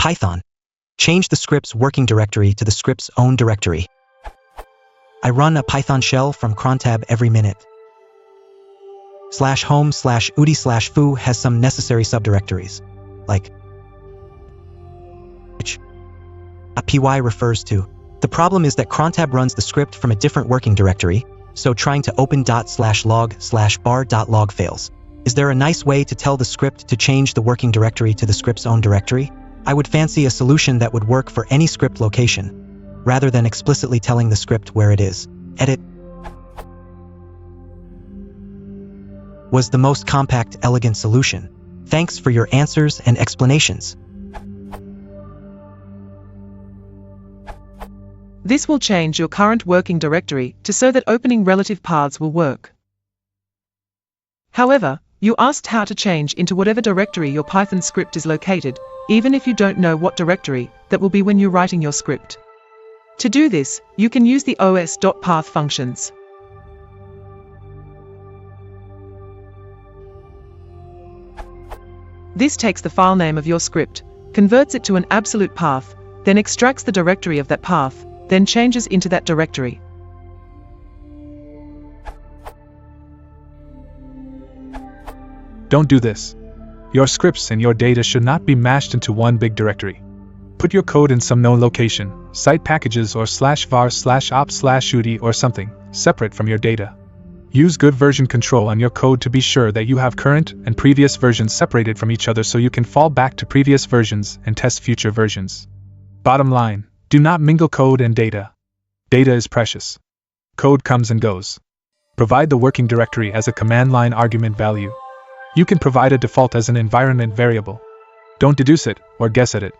Python. Change the script's working directory to the script's own directory. I run a Python shell from crontab every minute. /home/udi/foo has some necessary subdirectories, like which .py refers to. The problem is that crontab runs the script from a different working directory, so trying to open ./log/bar.log fails. Is there a nice way to tell the script to change the working directory to the script's own directory? I would fancy a solution that would work for any script location, rather than explicitly telling the script where it is. Edit was the most compact, elegant solution. Thanks for your answers and explanations. This will change your current working directory to so that opening relative paths will work. However, you asked how to change into whatever directory your Python script is located, even if you don't know what directory that will be when you're writing your script. To do this, you can use the os.path functions. This takes the file name of your script, converts it to an absolute path, then extracts the directory of that path, then changes into that directory. Don't do this. Your scripts and your data should not be mashed into one big directory. Put your code in some known location, site packages or /var/op/udi or something, separate from your data. Use good version control on your code to be sure that you have current and previous versions separated from each other so you can fall back to previous versions and test future versions. Bottom line, do not mingle code and data. Data is precious. Code comes and goes. Provide the working directory as a command line argument value. You can provide a default as an environment variable. Don't deduce it or guess at it.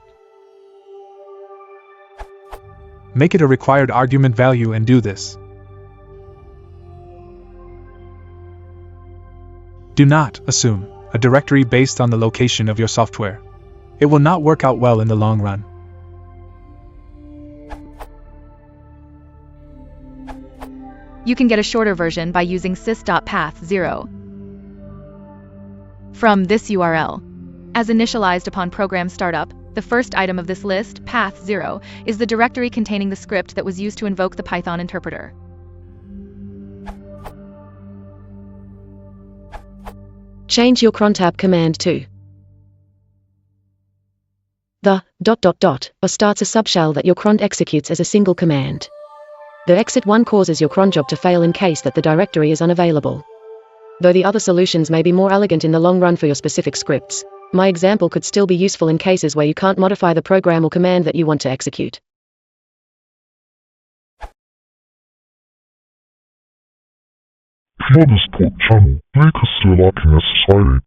Make it a required argument value and do this. Do not assume a directory based on the location of your software. It will not work out well in the long run. You can get a shorter version by using sys.path0 from this URL. As initialized upon program startup, the first item of this list, path0, is the directory containing the script that was used to invoke the Python interpreter. Change your crontab command to the ... or starts a subshell that your cron executes as a single command. The exit1 causes your cron job to fail in case that the directory is unavailable. Though the other solutions may be more elegant in the long run for your specific scripts, my example could still be useful in cases where you can't modify the program or command that you want to execute. If you love this channel, make us feel liking and subscribing.